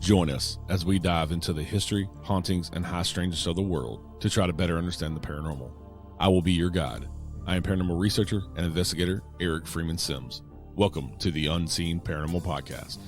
Join us as we dive into the history, hauntings, and high strangeness of the world to try to better understand the paranormal. I will be your guide. I am paranormal researcher and investigator Eric Freeman-Sims. Welcome to the Unseen Paranormal Podcast.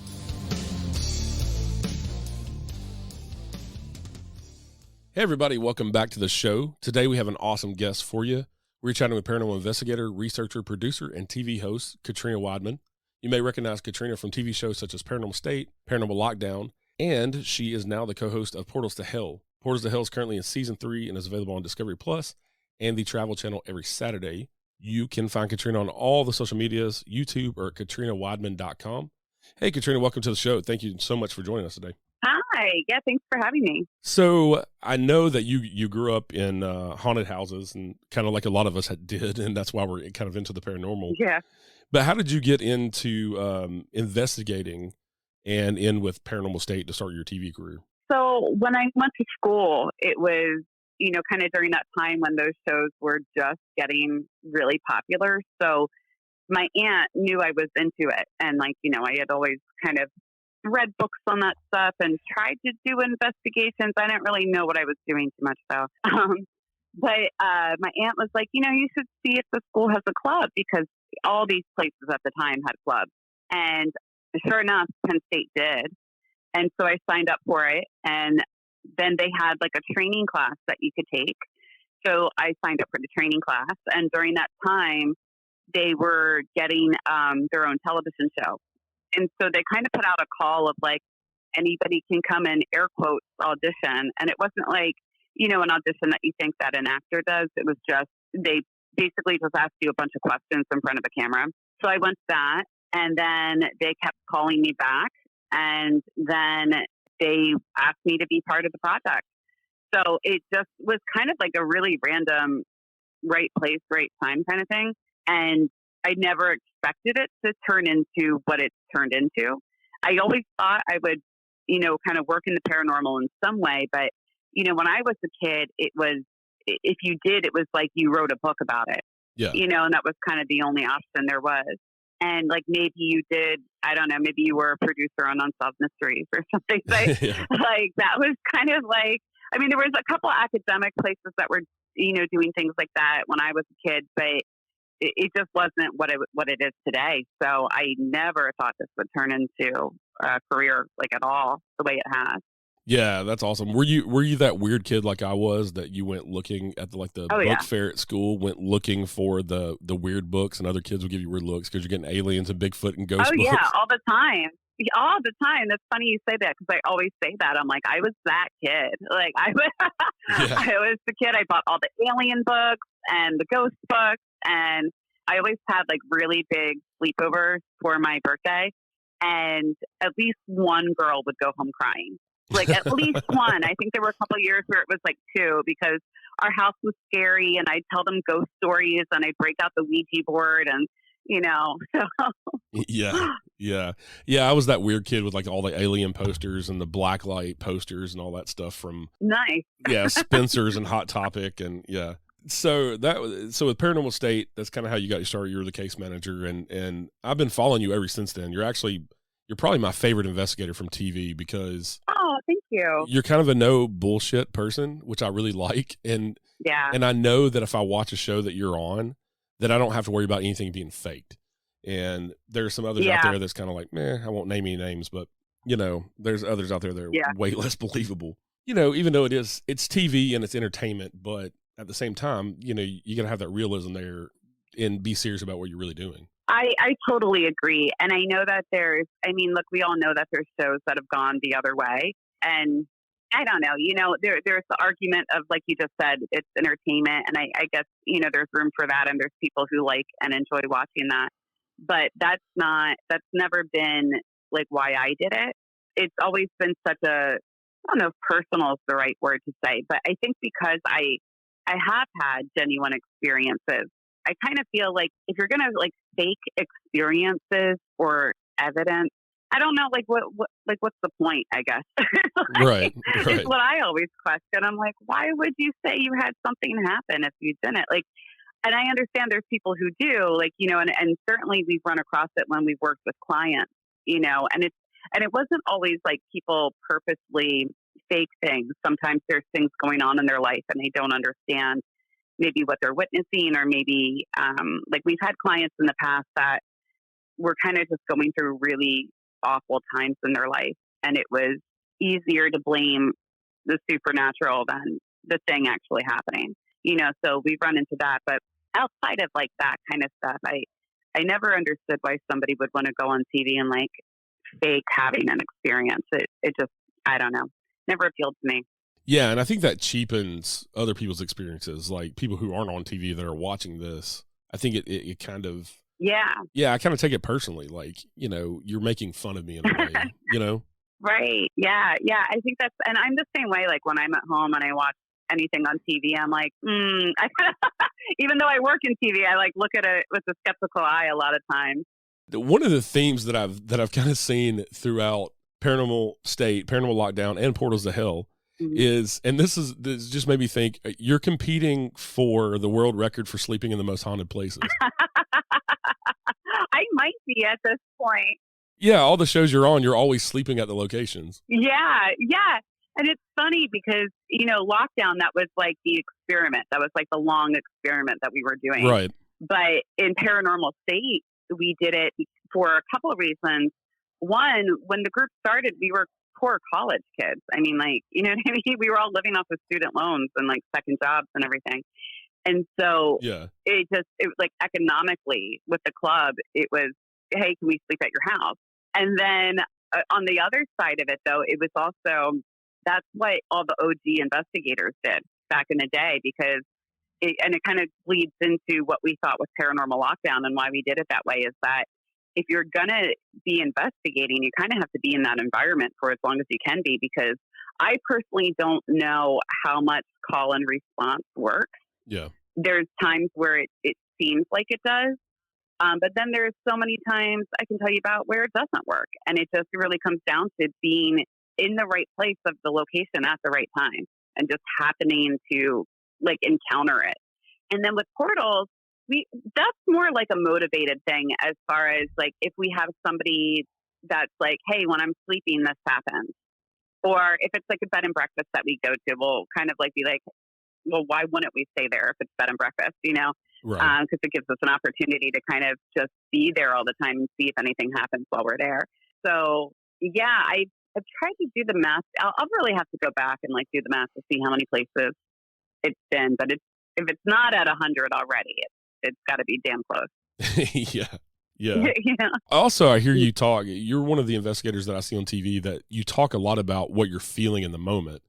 Hey everybody, welcome back to the show. Today we have an awesome guest for you. We're chatting with paranormal investigator, researcher, producer, and TV host Katrina Weidman. You may recognize Katrina from TV shows such as Paranormal State, Paranormal Lockdown, and she is now the co-host of Portals to Hell. Portals to Hell is currently in season 3 and is available on Discovery Plus and the Travel Channel every Saturday. You can find Katrina on all the social medias, YouTube, or at katrinaweidman.com. Hey, Katrina, welcome to the show. Thank you so much for joining us today. Hi. Yeah, thanks for having me. So I know that you grew up in haunted houses, and kind of like a lot of us did, and that's why we're kind of into the paranormal. Yeah. But how did you get into investigating and in with Paranormal State to start your TV career? So when I went to school, it was, kind of during that time when those shows were just getting really popular. So my aunt knew I was into it. And I had always kind of read books on that stuff and tried to do investigations. I didn't really know what I was doing too much though. But my aunt was like, you should see if the school has a club, because all these places at the time had clubs. And sure enough, Penn State did. And so I signed up for it. And then they had like a training class that you could take. So I signed up for the training class. And during that time, they were getting their own television show. And so they kind of put out a call of like, anybody can come and air quotes audition. And it wasn't like, an audition that you think that an actor does. It was just, they basically just asked you a bunch of questions in front of a camera. So I went to that, and then they kept calling me back, and then they asked me to be part of the project. So it just was kind of like a really random right place, right time kind of thing. And I never expected it to turn into what it turned into. I always thought I would, kind of work in the paranormal in some way. But, when I was a kid, it was, if you did, it was like you wrote a book about it. Yeah. And that was kind of the only option there was. And like maybe you did, I don't know, maybe you were a producer on Unsolved Mysteries or something. Like, Yeah. Like that was kind of like, there was a couple academic places that were, doing things like that when I was a kid, but it just wasn't what it is today. So I never thought this would turn into a career like at all the way it has. Yeah, that's awesome. Were you that weird kid like I was, that you went looking at the book fair at school, went looking for the weird books, and other kids would give you weird looks because you're getting aliens and Bigfoot and ghost books? Oh yeah, all the time. All the time. That's funny you say that, because I always say that. I'm like, I was that kid. Like I was the kid. I bought all the alien books and the ghost books, and I always had like really big sleepovers for my birthday, and at least one girl would go home crying. Like at least one. I think there were a couple of years where it was like 2, because our house was scary, and I'd tell them ghost stories, and I'd break out the Ouija board, and so. Yeah. I was that weird kid with like all the alien posters and the blacklight posters and all that stuff from Nice. Yeah, Spencer's and Hot Topic, and yeah. So with Paranormal State, that's kind of how you got your start. You were the case manager, and I've been following you ever since then. You're probably my favorite investigator from TV, because thank you. You're kind of a no bullshit person, which I really like. And yeah. And I know that if I watch a show that you're on, that I don't have to worry about anything being faked. And there's some others out there that's kind of like, I won't name any names, but there's others out there that are way less believable. Even though it's TV and it's entertainment, but at the same time, you got to have that realism there and be serious about what you're really doing. I totally agree. And I know that look, we all know that there's shows that have gone the other way. And I don't know, there's the argument of, like you just said, it's entertainment. And I guess, there's room for that. And there's people who like and enjoy watching that. But that's never been like why I did it. It's always been such I don't know if personal is the right word to say, but I think because I have had genuine experiences, I kind of feel like if you're going to like fake experiences or evidence, I don't know, like what's the point, I guess. Right. It's what I always question. I'm like, why would you say you had something happen if you didn't? Like, and I understand there's people who do, like, and certainly we've run across it when we've worked with clients, and it's, And it wasn't always like people purposely fake things. Sometimes there's things going on in their life and they don't understand maybe what they're witnessing, or maybe like we've had clients in the past that were kind of just going through really awful times in their life. And it was easier to blame the supernatural than the thing actually happening, so we've run into that. But outside of like that kind of stuff, I never understood why somebody would want to go on TV and like fake having an experience. It just, I don't know, never appealed to me. Yeah, and I think that cheapens other people's experiences, like people who aren't on TV that are watching this. I think it kind of, yeah, I kind of take it personally, like, you're making fun of me in a way, Right. Yeah. Yeah. I think and I'm the same way. Like when I'm at home and I watch anything on TV, I'm like, even though I work in TV, I like look at it with a skeptical eye a lot of times. One of the themes that I've kind of seen throughout Paranormal State, Paranormal Lockdown, and Portals to Hell is, and this just made me think, you're competing for the world record for sleeping in the most haunted places. I might be at this point. Yeah, all the shows you're on, you're always sleeping at the locations. Yeah, yeah. And it's funny because, lockdown, that was like the experiment. That was like the long experiment that we were doing. Right. But in Paranormal State, we did it for a couple of reasons. One, when the group started, we were poor college kids. I mean, like, you know what I mean? We were all living off of student loans and like second jobs and everything. And so it was like economically with the club, it was, hey, can we sleep at your house? And then on the other side of it, though, it was also, that's what all the OG investigators did back in the day, because it kind of bleeds into what we thought was Paranormal Lockdown and why we did it that way, is that if you're going to be investigating, you kind of have to be in that environment for as long as you can be, because I personally don't know how much call and response works. Yeah. There's times where it seems like it does. But then there's so many times I can tell you about where it doesn't work. And it just really comes down to being in the right place of the location at the right time and just happening to like encounter it. And then with portals, that's more like a motivated thing, as far as like if we have somebody that's like, hey, when I'm sleeping, this happens. Or if it's like a bed and breakfast that we go to, we'll kind of like be like, well, why wouldn't we stay there if it's bed and breakfast, Right. Because it gives us an opportunity to kind of just be there all the time and see if anything happens while we're there. So, yeah, I've tried to do the math. I'll really have to go back and like do the math to see how many places it's been. But if it's not at 100 already, it's got to be damn close. Yeah. Also, I hear you talk. You're one of the investigators that I see on TV that you talk a lot about what you're feeling in the moment.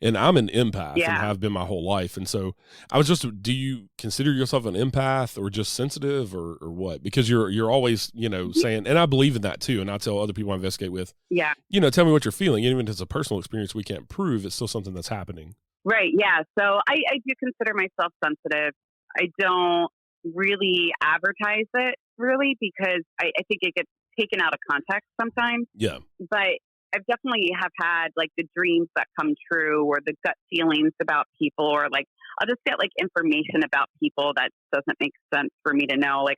And I'm an empath and have been my whole life. And so I was just, do you consider yourself an empath or just sensitive or what? Because you're always, saying, and I believe in that too. And I tell other people I investigate with, tell me what you're feeling. Even if it's a personal experience we can't prove, it's still something that's happening. Right. Yeah. So I do consider myself sensitive. I don't really advertise it really, because I think it gets taken out of context sometimes. Yeah. But I've definitely have had like the dreams that come true, or the gut feelings about people, or like I'll just get like information about people that doesn't make sense for me to know. Like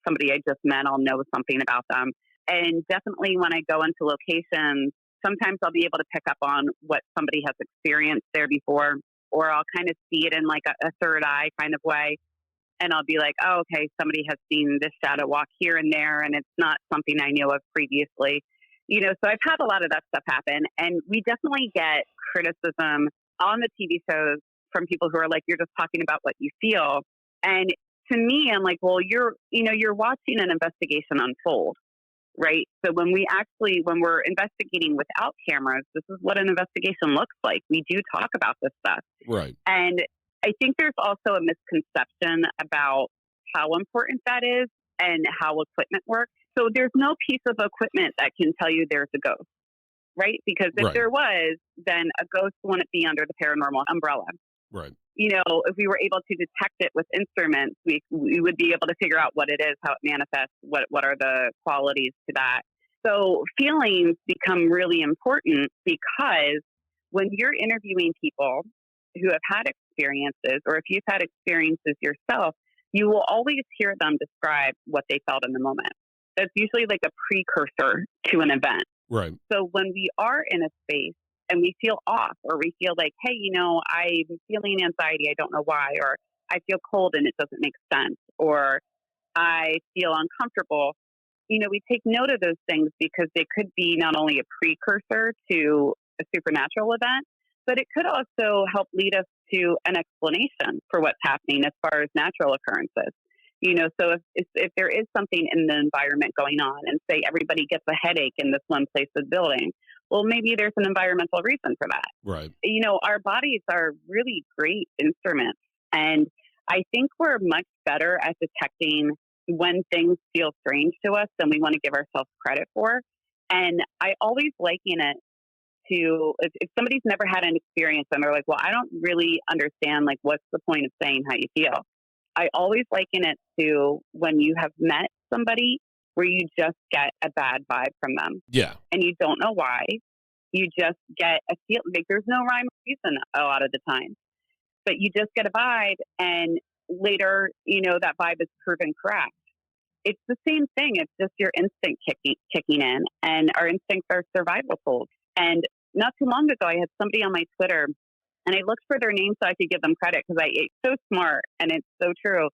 somebody I just met, I'll know something about them. And definitely when I go into locations, sometimes I'll be able to pick up on what somebody has experienced there before, or I'll kind of see it in like a third eye kind of way. And I'll be like, oh, okay, somebody has seen this shadow walk here and there, and it's not something I knew of previously. So I've had a lot of that stuff happen, and we definitely get criticism on the TV shows from people who are like, you're just talking about what you feel. And to me, I'm like, well, you're watching an investigation unfold, right? So when we're investigating without cameras, this is what an investigation looks like. We do talk about this stuff. Right. And I think there's also a misconception about how important that is and how equipment works. So there's no piece of equipment that can tell you there's a ghost, right? Because if there was, then a ghost wouldn't be under the paranormal umbrella. Right. If we were able to detect it with instruments, we would be able to figure out what it is, how it manifests, what are the qualities to that. So feelings become really important, because when you're interviewing people who have had experiences, or if you've had experiences yourself, you will always hear them describe what they felt in the moment. That's usually like a precursor to an event. Right. So when we are in a space and we feel off, or we feel like, hey, I'm feeling anxiety, I don't know why, or I feel cold and it doesn't make sense, or I feel uncomfortable, we take note of those things because they could be not only a precursor to a supernatural event, but it could also help lead us to an explanation for what's happening as far as natural occurrences. So if there is something in the environment going on, and say everybody gets a headache in this one place of the building, well, maybe there's an environmental reason for that. Right. Our bodies are really great instruments. And I think we're much better at detecting when things feel strange to us than we want to give ourselves credit for. And I always liken it to, if somebody's never had an experience and they're like, well, I don't really understand, like, what's the point of saying how you feel? I always liken it to when you have met somebody where you just get a bad vibe from them. Yeah. And you don't know why. You just get a feel, like there's no rhyme or reason a lot of the time. But you just get a vibe, and later, that vibe is proven correct. It's the same thing. It's just your instinct kicking in, and our instincts are survival tools. And not too long ago, I had somebody on my Twitter, and I looked for their name so I could give them credit because it's so smart and it's so true.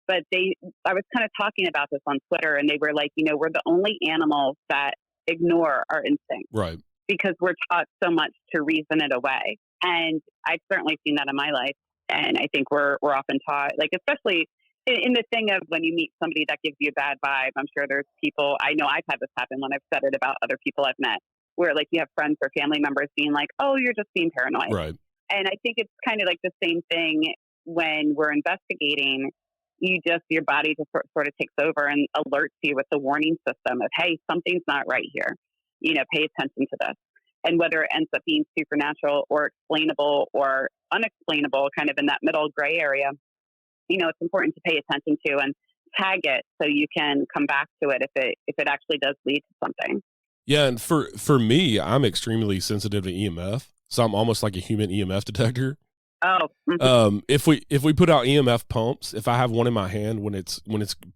But I was kind of talking about this on Twitter, and they were like, we're the only animals that ignore our instincts. Right. Because we're taught so much to reason it away. And I've certainly seen that in my life. And I think we're often taught, like, especially in the thing of when you meet somebody that gives you a bad vibe. I'm sure there's people, I know I've had this happen when I've said it about other people I've met, where like you have friends or family members being like, oh, you're just being paranoid. Right. And I think it's kind of like the same thing when we're investigating. Your body just sort of takes over and alerts you with the warning system of, hey, something's not right here. Pay attention to this. And whether it ends up being supernatural or explainable or unexplainable, kind of in that middle gray area, it's important to pay attention to and tag it so you can come back to it if it actually does lead to something. Yeah, and for me, I'm extremely sensitive to EMF, so I'm almost like a human EMF detector. Oh. Mm-hmm. If we put out EMF pumps, if I have one in my hand when it's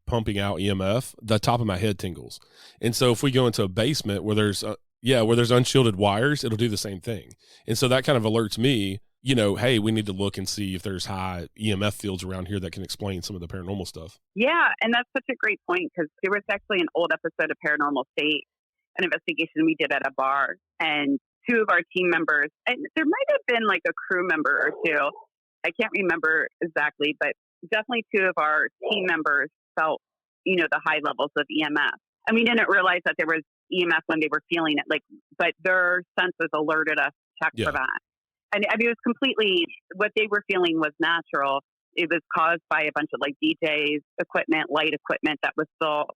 pumping out EMF, the top of my head tingles. And so if we go into a basement where there's unshielded wires, it'll do the same thing. And so that kind of alerts me, hey, we need to look and see if there's high EMF fields around here that can explain some of the paranormal stuff. Yeah, and that's such a great point, because there was actually an old episode of Paranormal State, an investigation we did at a bar, and two of our team members, and there might have been like a crew member or two, I can't remember exactly, but definitely two of our team members felt, the high levels of EMF. And we didn't realize that there was EMF when they were feeling it, but their senses alerted us to check for that. And I mean, it was completely, what they were feeling was natural. It was caused by a bunch of like DJs equipment, light equipment that was still,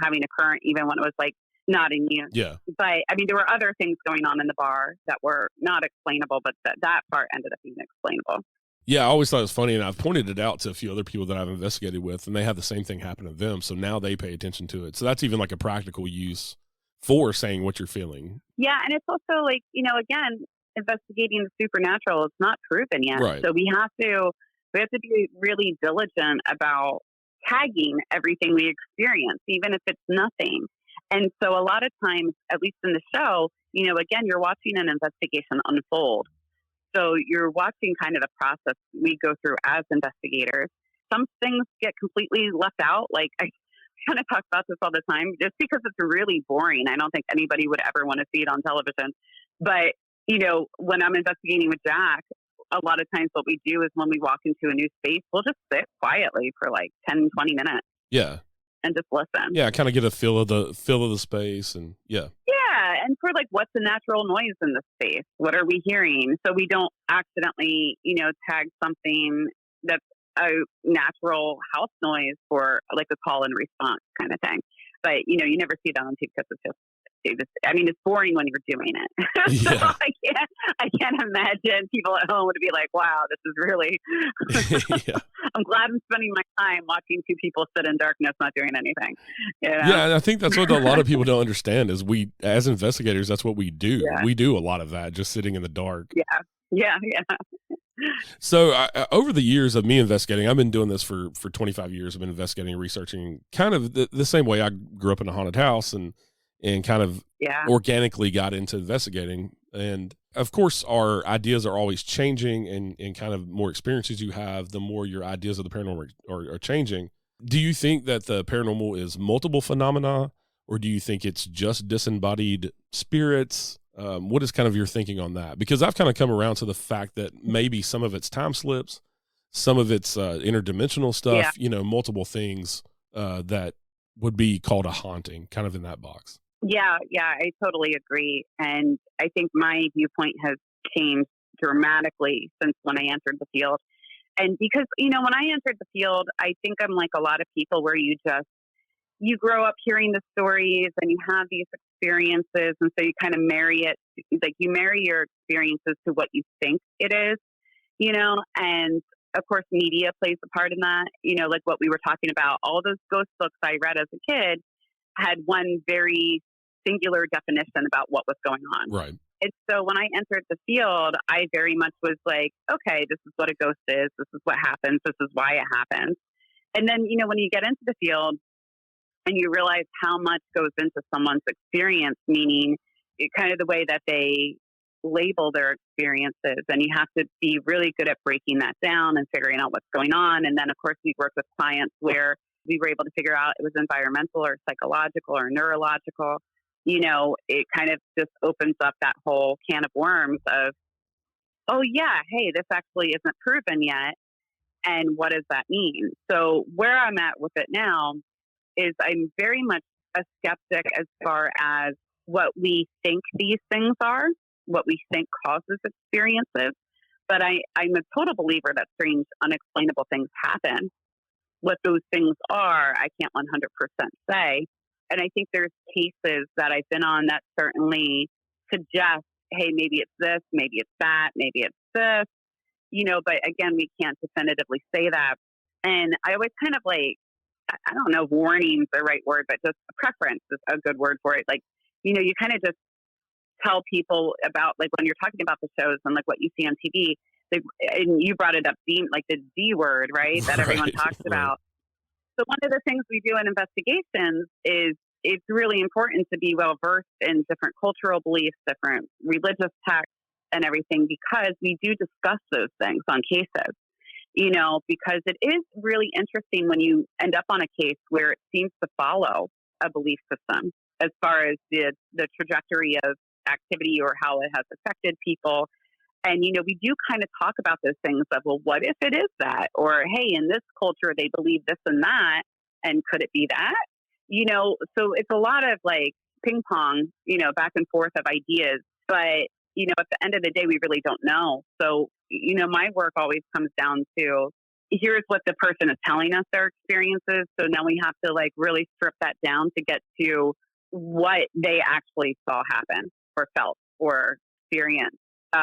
having a current even when it was like not in use. Yeah. But I mean, there were other things going on in the bar that were not explainable, but that part ended up being explainable. Yeah, I always thought it was funny, and I've pointed it out to a few other people that I've investigated with, and they had the same thing happen to them. So now they pay attention to it. So that's even like a practical use for saying what you're feeling. Yeah, and it's also like, again, investigating the supernatural, it's not proven yet. Right. So we have to be really diligent about tagging everything we experience, even if it's nothing. And so a lot of times, at least in the show, again, you're watching an investigation unfold. So you're watching kind of the process we go through as investigators. Some things get completely left out. Like, I kind of talk about this all the time just because it's really boring. I don't think anybody would ever want to see it on television. But, when I'm investigating with Jack, a lot of times what we do is when we walk into a new space, we'll just sit quietly for like 10, 20 minutes. Yeah. And just listen. Yeah, kind of get a feel of the space, and yeah. Yeah, and for like, what's the natural noise in the space? What are we hearing? So we don't accidentally, tag something that's a natural house noise for like a call and response kind of thing. But you never see that on TV because it's boring when you're doing it. So Yeah. I can't imagine people at home would be like, wow, this is really, Yeah. I'm glad I'm spending my time watching two people sit in darkness, not doing anything. Yeah, and I think that's what a lot of people don't understand is we, as investigators, that's what we do. Yeah. We do a lot of that, just sitting in the dark. Yeah. So over the years of me investigating, I've been doing this for 25 years. I've been investigating and researching kind of the same way. I grew up in a haunted house, and and kind of organically got into investigating. And of course, our ideas are always changing, and kind of more experiences you have, the more your ideas of the paranormal are changing. Do you think that the paranormal is multiple phenomena, or do you think it's just disembodied spirits? What is kind of your thinking on that? Because I've kind of come around to the fact that maybe some of it's time slips, some of it's interdimensional stuff, multiple things that would be called a haunting, kind of in that box. Yeah, I totally agree. And I think my viewpoint has changed dramatically since when I entered the field. And because, when I entered the field, I think I'm like a lot of people where you grow up hearing the stories and you have these experiences. And so you kind of marry it, like you marry your experiences to what you think it is, and of course, media plays a part in that, like what we were talking about, all those ghost books I read as a kid had one very singular definition about what was going on. Right. And so when I entered the field, I very much was like, okay, this is what a ghost is. This is what happens. This is why it happens. And then, when you get into the field and you realize how much goes into someone's experience, meaning kind of the way that they label their experiences, and you have to be really good at breaking that down and figuring out what's going on. And then, of course, we work with clients where we were able to figure out it was environmental or psychological or neurological. It kind of just opens up that whole can of worms of, oh yeah, hey, this actually isn't proven yet. And what does that mean? So where I'm at with it now is I'm very much a skeptic as far as what we think these things are, what we think causes experiences. But I'm a total believer that strange, unexplainable things happen. What those things are, I can't 100% say. And I think there's cases that I've been on that certainly suggest, hey, maybe it's this, maybe it's that, maybe it's this, but again, we can't definitively say that. And I always kind of like, I don't know if warning's the right word, but just preference is a good word for it. Like, you kind of just tell people about, like, when you're talking about the shows and like what you see on TV, and you brought it up, like the D word, right? That everyone talks about. So one of the things we do in investigations is it's really important to be well versed in different cultural beliefs, different religious texts and everything, because we do discuss those things on cases, because it is really interesting when you end up on a case where it seems to follow a belief system as far as the trajectory of activity or how it has affected people. And, we do kind of talk about those things of, well, what if it is that? Or, hey, in this culture, they believe this and that. And could it be that? So it's a lot of like ping pong, back and forth of ideas. But, at the end of the day, we really don't know. So, my work always comes down to, here's what the person is telling us their experiences. So now we have to like really strip that down to get to what they actually saw happen or felt or experienced.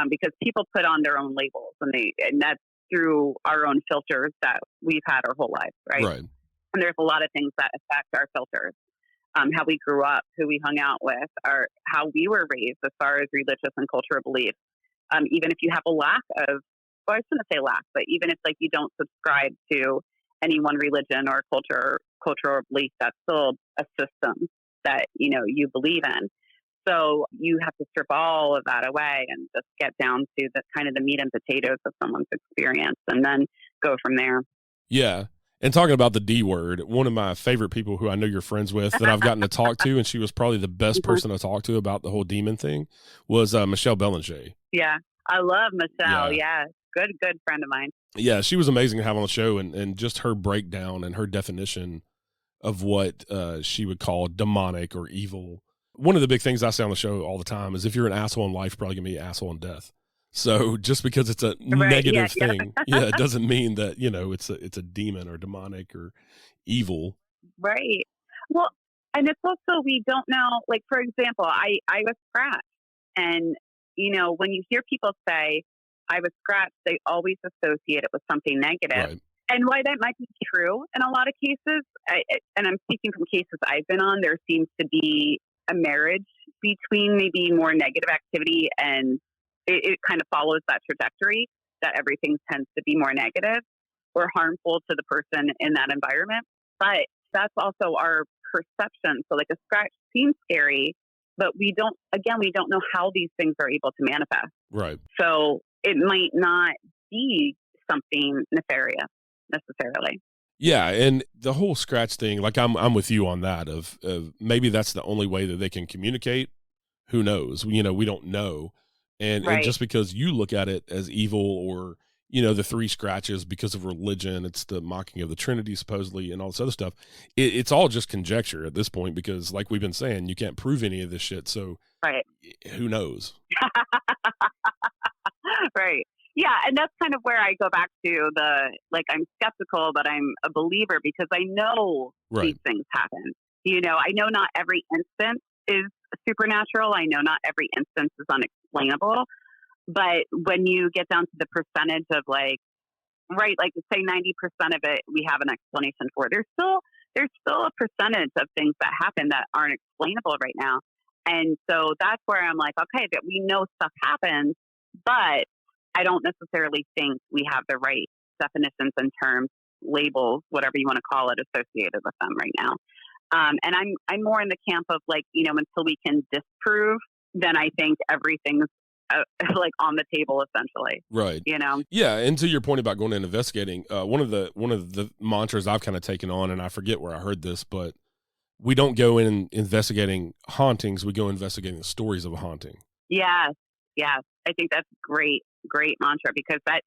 Because people put on their own labels, and that's through our own filters that we've had our whole life, right? Right. And there's a lot of things that affect our filters, how we grew up, who we hung out with, or how we were raised as far as religious and cultural beliefs. Even if you have a lack of, well, I shouldn't say lack, but even if like you don't subscribe to any one religion or cultural belief, that's still a system that you believe in. So you have to strip all of that away and just get down to the kind of the meat and potatoes of someone's experience, and then go from there. Yeah. And talking about the D word, one of my favorite people who I know you're friends with that I've gotten to talk to, and she was probably the best person to talk to about the whole demon thing, was Michelle Belanger. Yeah. I love Michelle. Yeah. Good friend of mine. Yeah. She was amazing to have on the show, and just her breakdown and her definition of what she would call demonic or evil. One of the big things I say on the show all the time is if you're an asshole in life, you're probably going to be an asshole in death. So just because it's a negative thing, it doesn't mean that, it's a demon or demonic or evil. Right. Well, and it's also, we don't know, like, for example, I was scratched. And, when you hear people say, I was scratched, they always associate it with something negative. Right. And why that might be true in a lot of cases, and I'm speaking from cases I've been on, there seems to be a marriage between maybe more negative activity, and it kind of follows that trajectory that everything tends to be more negative or harmful to the person in that environment. But that's also our perception. So like a scratch seems scary, but we don't know how these things are able to manifest. Right. So it might not be something nefarious necessarily. Yeah, and the whole scratch thing, like I'm with you on that. Of maybe that's the only way that they can communicate. Who knows? We don't know, and Right. just because you look at it as evil, or the three scratches because of religion, it's the mocking of the Trinity supposedly, and all this other stuff. It's all just conjecture at this point because, like we've been saying, you can't prove any of this shit. So, right. Who knows? Right. Yeah, and that's kind of where I go back to I'm skeptical, but I'm a believer because I know these things happen. I know not every instance is supernatural. I know not every instance is unexplainable. But when you get down to the percentage of like say 90% of it we have an explanation for, there's still a percentage of things that happen that aren't explainable right now. And so that's where I'm like, okay, that we know stuff happens, but I don't necessarily think we have the right definitions and terms, labels, whatever you want to call it, associated with them right now. And I'm more in the camp of until we can disprove, then I think everything's on the table essentially. Right. Yeah. And to your point about going and investigating, one of the mantras I've kind of taken on, and I forget where I heard this, but we don't go in investigating hauntings. We go investigating the stories of a haunting. Yes. Yes. I think that's great mantra because that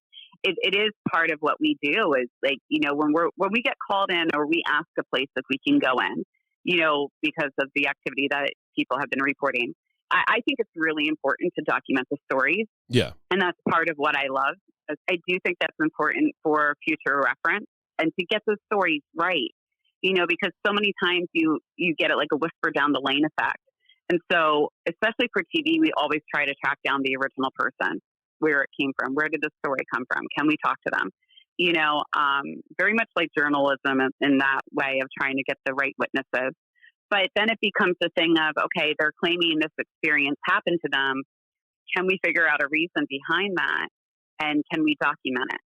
it is part of what we do is when we get called in or we ask a place if we can go in, because of the activity that people have been reporting. I think it's really important to document the stories. Yeah. And that's part of what I love. I do think that's important for future reference and to get those stories right, because so many times you get it like a whisper down the lane effect. And so, especially for TV, we always try to track down the original person, where it came from. Where did the story come from? Can we talk to them? Very much like journalism in that way of trying to get the right witnesses. But then it becomes a thing of, okay, they're claiming this experience happened to them. Can we figure out a reason behind that? And can we document it?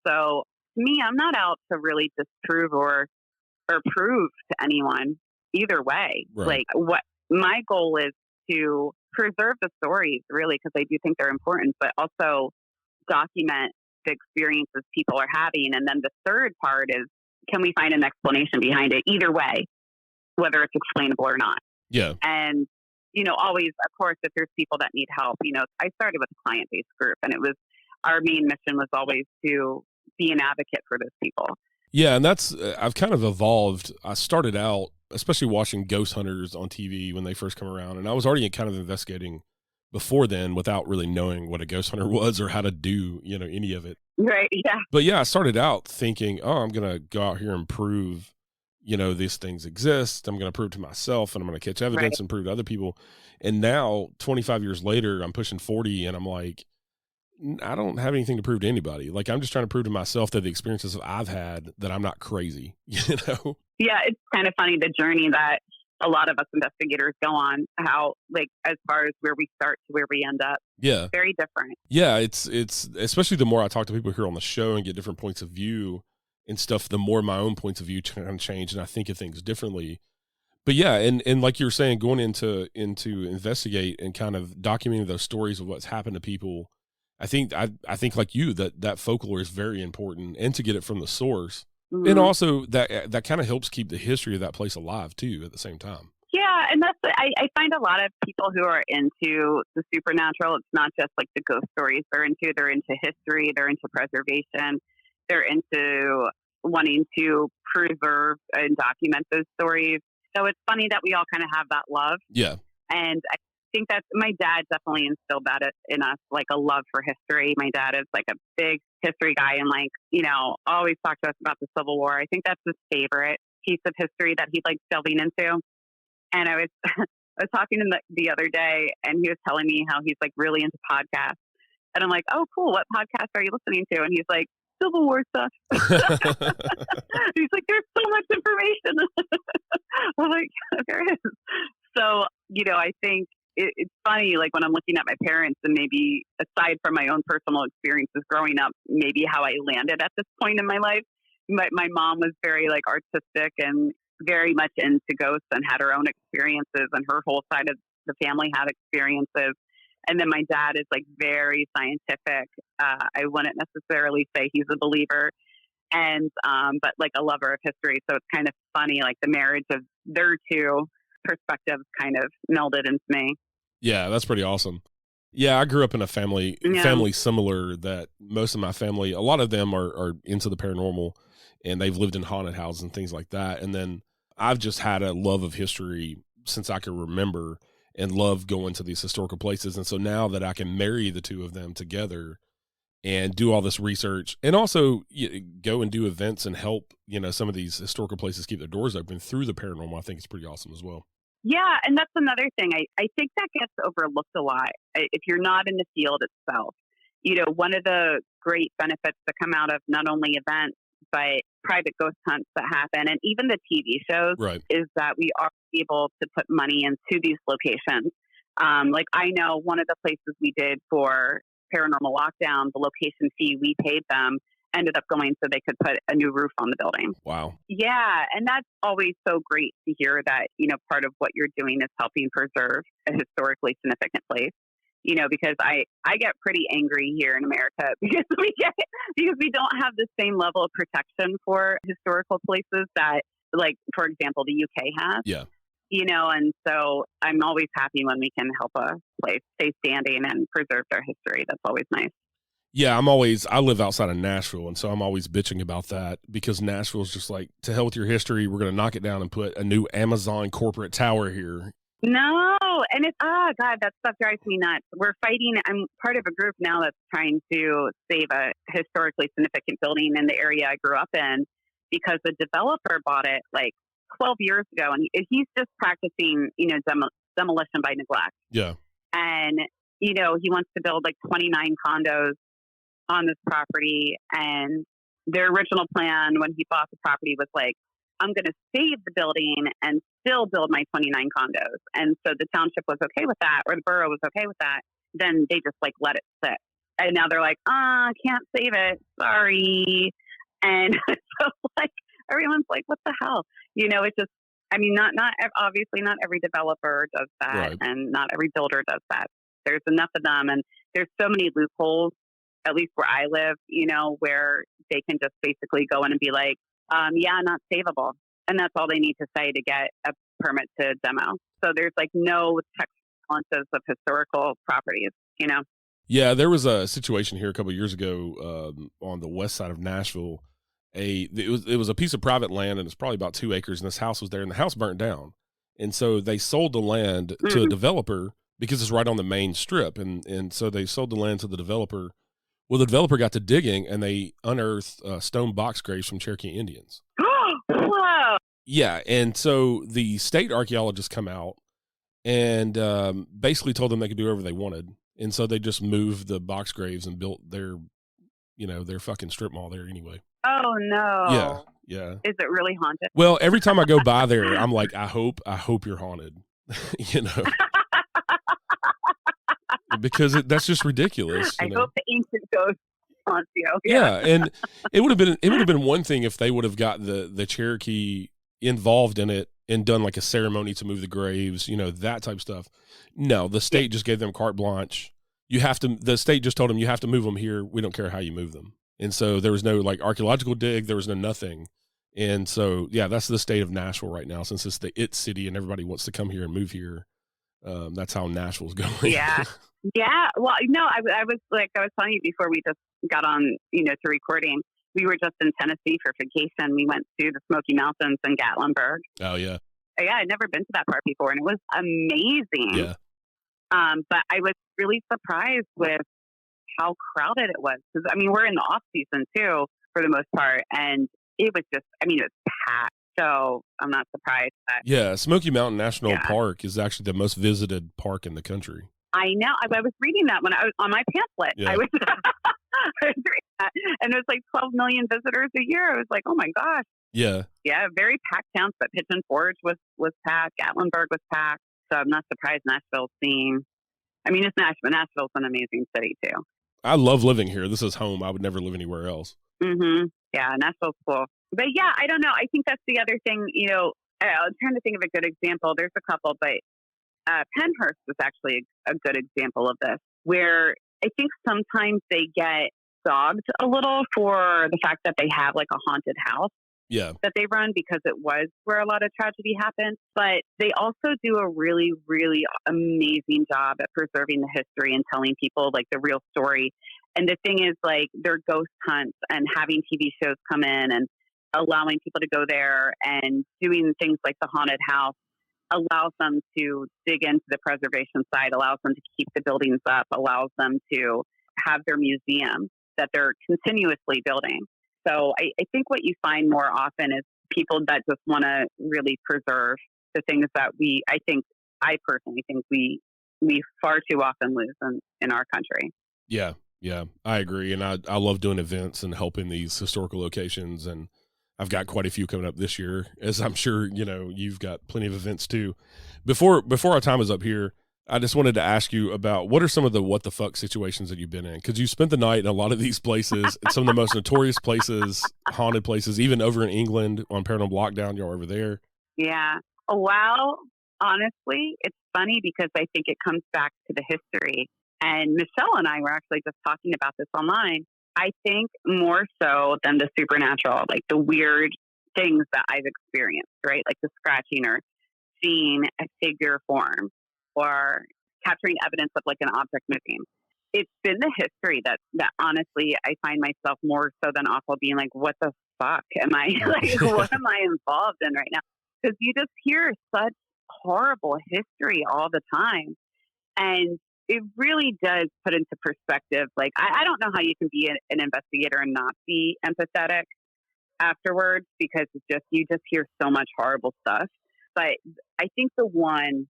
So to me, I'm not out to really disprove or prove to anyone either way. Right. Like what my goal is to preserve the stories really, because I do think they're important, but also document the experiences people are having. And then the third part is, can we find an explanation behind it either way, whether it's explainable or not? Yeah. And, always, of course, if there's people that need help, I started with a client-based group and our main mission was always to be an advocate for those people. Yeah. And that's, I've kind of evolved. I started out, especially watching ghost hunters on TV when they first come around. And I was already kind of investigating before then without really knowing what a ghost hunter was or how to do, any of it. Right. Yeah. But yeah, I started out thinking, I'm going to go out here and prove, these things exist. I'm going to prove to myself and I'm going to catch evidence and prove to other people. And now 25 years later, I'm pushing 40 and I'm like, I don't have anything to prove to anybody. Like, I'm just trying to prove to myself that the experiences that I've had, that I'm not crazy, Yeah, it's kind of funny, the journey that a lot of us investigators go on, how, as far as where we start to where we end up. Yeah. Very different. Yeah, it's especially the more I talk to people here on the show and get different points of view and stuff, the more my own points of view kind of change and I think of things differently. But yeah, and like you were saying, going into investigate and kind of documenting those stories of what's happened to people, I think like you, that folklore is very important, and to get it from the source. Mm-hmm. And also that kind of helps keep the history of that place alive too at the same time. Yeah, and that's I find a lot of people who are into the supernatural, it's not just like the ghost stories they're into history, they're into preservation, they're into wanting to preserve and document those stories. So it's funny that we all kind of have that love. Yeah. And I think that my dad definitely instilled that in us, like a love for history. My dad is like a big history guy and always talk to us about the Civil War. I think that's his favorite piece of history that he likes delving into. And I was I was talking to him the other day and he was telling me how he's like really into podcasts. And I'm like, oh, cool. What podcast are you listening to? And he's like, Civil War stuff. He's like, there's so much information. I'm like, there is. So, I think it's funny, like when I'm looking at my parents and maybe aside from my own personal experiences growing up, maybe how I landed at this point in my life. My mom was very like artistic and very much into ghosts and had her own experiences, and her whole side of the family had experiences. And then my dad is like very scientific. I wouldn't necessarily say he's a believer, and but like a lover of history. So it's kind of funny, like the marriage of their two perspectives kind of melded into me. Yeah, that's pretty awesome. Yeah, I grew up in a family similar that most of my family, a lot of them are into the paranormal, and they've lived in haunted houses and things like that. And then I've just had a love of history since I can remember, and love going to these historical places. And so now that I can marry the two of them together and do all this research, and also go and do events and help, some of these historical places keep their doors open through the paranormal, I think it's pretty awesome as well. Yeah, and that's another thing. I think that gets overlooked a lot if you're not in the field itself. One of the great benefits that come out of not only events, but private ghost hunts that happen, and even the TV shows, right, is that we are able to put money into these locations. Like I know one of the places we did for Paranormal Lockdown, the location fee we paid them ended up going so they could put a new roof on the building. Wow. Yeah, and that's always so great to hear that, part of what you're doing is helping preserve a historically significant place. Because I get pretty angry here in America because we don't have the same level of protection for historical places that, like, for example, the UK has. Yeah. And so I'm always happy when we can help a place stay standing and preserve their history. That's always nice. Yeah, I live outside of Nashville, and so I'm always bitching about that because Nashville's just like, to hell with your history, we're going to knock it down and put a new Amazon corporate tower here. No, and it's, God, that stuff drives me nuts. We're fighting. I'm part of a group now that's trying to save a historically significant building in the area I grew up in because the developer bought it like 12 years ago, and he's just practicing, demolition by neglect. Yeah. And, he wants to build like 29 condos on this property, and their original plan when he bought the property was like, I'm going to save the building and still build my 29 condos. And so the township was okay with that, or the borough was okay with that. Then they just like let it sit. And now they're like, can't save it. Sorry. And so like, everyone's like, what the hell? It's just, obviously not every developer does that, right, and not every builder does that. There's enough of them. And there's so many loopholes, at least where I live, where they can just basically go in and be like, not savable. And that's all they need to say to get a permit to demo. So there's like no check balances of historical properties, Yeah, there was a situation here a couple of years ago on the west side of Nashville. It was a piece of private land, and it's probably about 2 acres, and this house was there, and the house burnt down. And so they sold the land to a developer because it's right on the main strip. And so they sold the land to the developer. Well, the developer got to digging, and they unearthed stone box graves from Cherokee Indians. Whoa! Yeah, and so the state archaeologists come out and basically told them they could do whatever they wanted. And so they just moved the box graves and built their fucking strip mall there anyway. Oh, no. Yeah. Is it really haunted? Well, every time I go by there, I'm like, I hope you're haunted, because that's just ridiculous. I hope the ancient ghost haunts you. Yeah, and it would have been one thing if they would have got the Cherokee involved in it and done like a ceremony to move the graves, that type of stuff. No, the state just gave them carte blanche. The state just told them you have to move them here. We don't care how you move them. And so there was no like archaeological dig. There was no nothing. And so, yeah, that's the state of Nashville right now, since it's the it city and everybody wants to come here and move here. That's how Nashville's going. Yeah. Yeah. Well, no, I was telling you before we just got on, to recording, we were just in Tennessee for vacation. We went to the Smoky Mountains in Gatlinburg. Oh, yeah. Yeah. I'd never been to that part before, and it was amazing. Yeah. But I was really surprised with how crowded it was. Because, we're in the off season too, for the most part. And it was just, it was packed. So I'm not surprised. Yeah. Smoky Mountain National Park is actually the most visited park in the country. I know. I was reading that when I was on my pamphlet. Yeah. I was reading that. And there's like 12 million visitors a year. I was like, oh my gosh. Yeah. Yeah. Very packed towns, but Pigeon Forge was packed. Gatlinburg was packed. So I'm not surprised Nashville's seen. It's Nashville. Nashville's an amazing city too. I love living here. This is home. I would never live anywhere else. Mm-hmm. Yeah. Nashville's cool. But yeah, I don't know. I think that's the other thing, I'm trying to think of a good example. There's a couple, but Penhurst is actually a good example of this, where I think sometimes they get dogged a little for the fact that they have like a haunted house Yeah. that they run, because it was where a lot of tragedy happened. But they also do a really, really amazing job at preserving the history and telling people like the real story. And the thing is, like, their ghost hunts and having TV shows come in and allowing people to go there and doing things like the haunted house allows them to dig into the preservation side, allows them to keep the buildings up, allows them to have their museum that they're continuously building. So I think what you find more often is people that just want to really preserve the things that I personally think we far too often lose in our country. Yeah. Yeah. I agree. And I love doing events and helping these historical locations. And I've got quite a few coming up this year, as I'm sure, you've got plenty of events too. Before our time is up here, I just wanted to ask you about what are some of the what the fuck situations that you've been in? Because you spent the night in a lot of these places, and some of the most notorious places, haunted places, even over in England on Paranormal Lockdown. Y'all over there? Yeah. Well, honestly, it's funny because I think it comes back to the history. And Michelle and I were actually just talking about this online. I think more so than the supernatural, like the weird things that I've experienced, right? Like the scratching or seeing a figure form or capturing evidence of like an object moving. It's been the history that honestly I find myself more so than awful being like, what the fuck am I like? What am I involved in right now? Because you just hear such horrible history all the time, and it really does put into perspective. Like I don't know how you can be an investigator and not be empathetic afterwards, because you just hear so much horrible stuff. But I think the one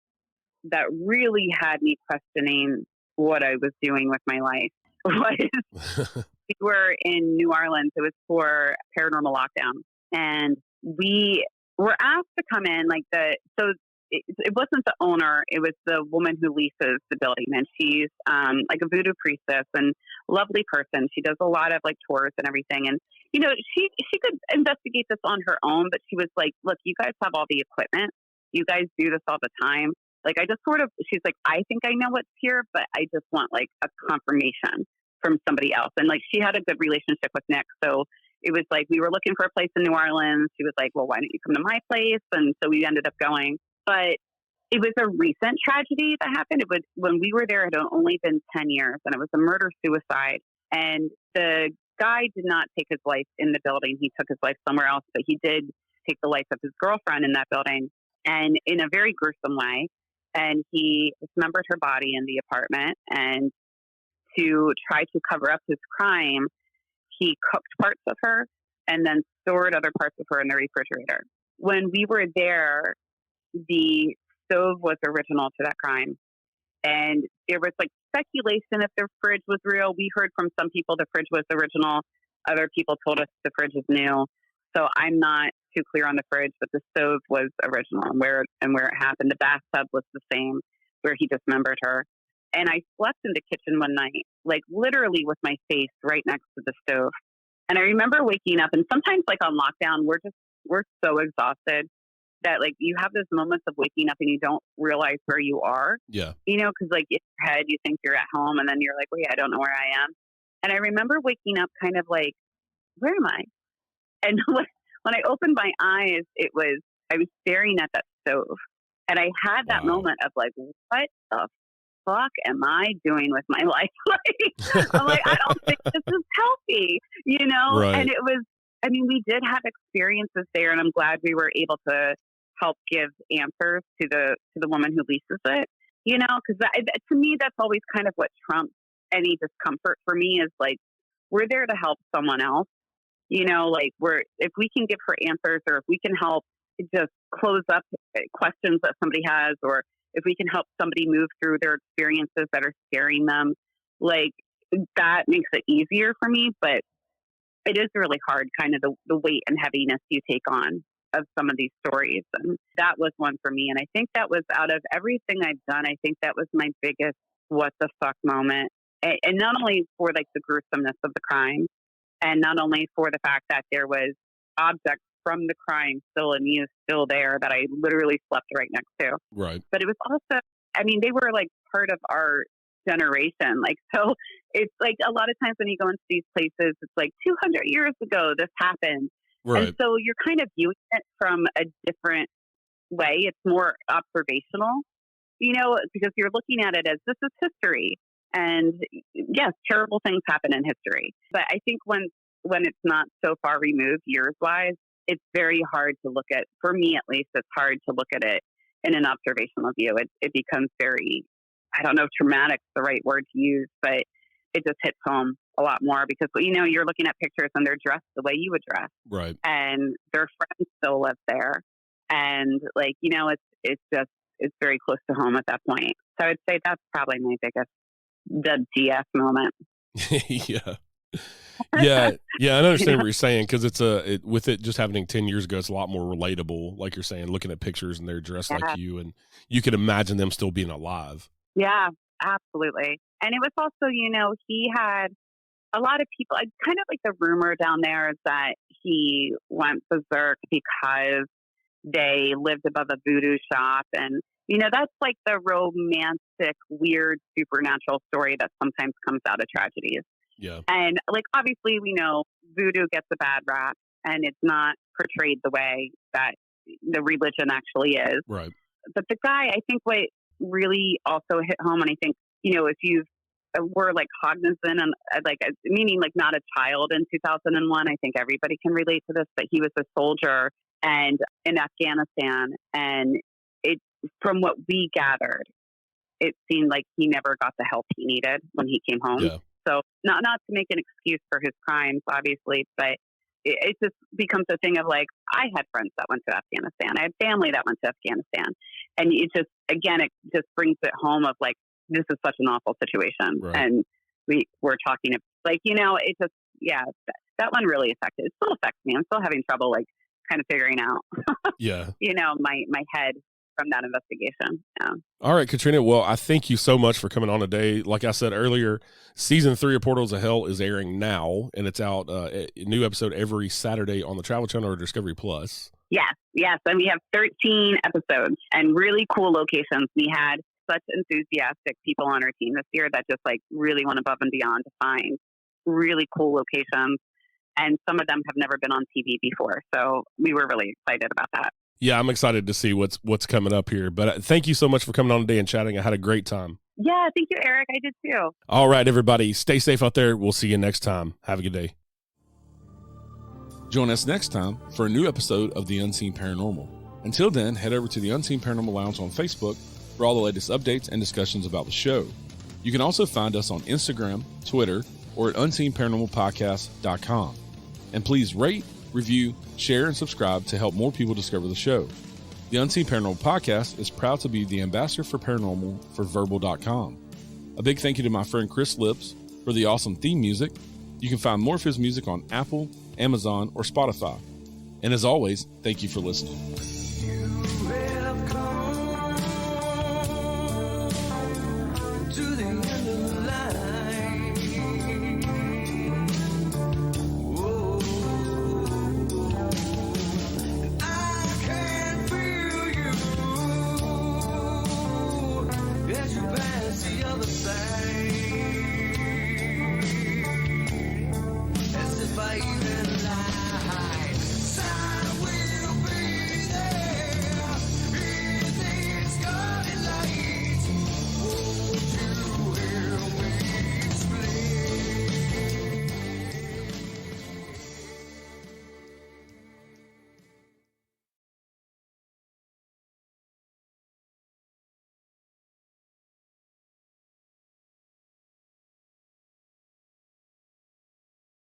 that really had me questioning what I was doing with my life was we were in New Orleans. It was for Paranormal Lockdown. And we were asked to come in it wasn't the owner. It was the woman who leases the building. And she's like a voodoo priestess and lovely person. She does a lot of like tours and everything. And, she could investigate this on her own, but she was like, look, you guys have all the equipment. You guys do this all the time. Like, she's like, I think I know what's here, but I just want like a confirmation from somebody else. And like, she had a good relationship with Nick. So it was like, we were looking for a place in New Orleans. She was like, well, why don't you come to my place? And so we ended up going. But it was a recent tragedy that happened. When we were there, it had only been 10 years, and it was a murder-suicide. And the guy did not take his life in the building. He took his life somewhere else, but he did take the life of his girlfriend in that building, and in a very gruesome way. And he dismembered her body in the apartment. And to try to cover up his crime, he cooked parts of her and then stored other parts of her in the refrigerator. When we were there, the stove was original to that crime. And there was like speculation if the fridge was real. We heard from some people the fridge was original. Other people told us the fridge is new. So I'm not too clear on the fridge, but the stove was original and where it happened. The bathtub was the same where he dismembered her. And I slept in the kitchen one night, like literally with my face right next to the stove. And I remember waking up, and sometimes like on lockdown, we're so exhausted that like you have those moments of waking up and you don't realize where you are. Yeah. Because like in your head, you think you're at home, and then you're like, wait, I don't know where I am. And I remember waking up kind of like, where am I? And when I opened my eyes, I was staring at that stove. And I had that moment of like, what the fuck am I doing with my life? I'm like, I don't think this is healthy, Right. And we did have experiences there, and I'm glad we were able to help give answers to the woman who leases it, because to me, that's always kind of what trumps any discomfort for me is like, we're there to help someone else, like if we can give her answers, or if we can help just close up questions that somebody has, or if we can help somebody move through their experiences that are scaring them, like that makes it easier for me. But it is really hard, kind of the weight and heaviness you take on of some of these stories. And that was one for me. And I think that was, out of everything I've done, I think that was my biggest what the fuck moment. And not only for like the gruesomeness of the crime, and not only for the fact that there was objects from the crime still in me is still there that I literally slept right next to. Right. But it was also, I mean, they were like part of our generation. Like, so it's like a lot of times when you go into these places, it's like 200 years ago, this happened. Right. And so you're kind of viewing it from a different way. It's more observational, you know, because you're looking at it as this is history. And yes, terrible things happen in history. But I think when it's not so far removed years wise, it's very hard to look at, for me at least, it's hard to look at it in an observational view. It becomes very, I don't know if traumatic is the right word to use, but it just hits home a lot more because, you know, you're looking at pictures and they're dressed the way you would dress. Right. And their friends still live there. And like, you know, it's very close to home at that point. So I would say that's probably my biggest WTF moment. Yeah. Yeah. I understand what you're saying. Cause with it just happening 10 years ago, it's a lot more relatable. Like you're saying, looking at pictures and they're dressed like you and you could imagine them still being alive. Yeah, absolutely. And it was also, you know, he had a lot of people, kind of like the rumor down there is that he went berserk because they lived above a voodoo shop. And, you know, that's like the romantic, weird, supernatural story that sometimes comes out of tragedies. Yeah. And like, obviously we know voodoo gets a bad rap and it's not portrayed the way that the religion actually is. Right. But the guy, I think what really also hit home, and I think, you know, if you were like cognizant and like, meaning like not a child in 2001, I think everybody can relate to this, but he was a soldier and in Afghanistan. And from what we gathered, it seemed like he never got the help he needed when he came home. Yeah. So not to make an excuse for his crimes, obviously, but it just becomes a thing of like, I had friends that went to Afghanistan. I had family that went to Afghanistan. And it just, again, it just brings it home of like, this is such an awful situation. Right. And we're talking like, you know, it just, yeah, that one really it still affects me. I'm still having trouble like kind of figuring out, you know, my head from that investigation. Yeah. All right, Katrina. Well, I thank you so much for coming on today. Like I said earlier, season 3 of Portals of Hell is airing now, and it's out a new episode every Saturday on the Travel Channel or Discovery Plus. Yes. And we have 13 episodes and really cool locations. We had such enthusiastic people on our team this year that just like really went above and beyond to find really cool locations. And some of them have never been on TV before. So we were really excited about that. Yeah, I'm excited to see what's coming up here. But thank you so much for coming on today and chatting. I had a great time. Yeah, thank you, Eric. I did too. All right, everybody. Stay safe out there. We'll see you next time. Have a good day. Join us next time for a new episode of The Unseen Paranormal. Until then, head over to the Unseen Paranormal Lounge on Facebook for all the latest updates and discussions about the show. You can also find us on Instagram, Twitter, or at unseenparanormalpodcast.com. And please rate, review, share, and subscribe to help more people discover the show. The Unseen Paranormal Podcast is proud to be the ambassador for paranormal for Verbal.com. A big thank you to my friend Chris Lips for the awesome theme music. You can find more of his music on Apple, Amazon, or Spotify. And as always, thank you for listening. You have come to the end of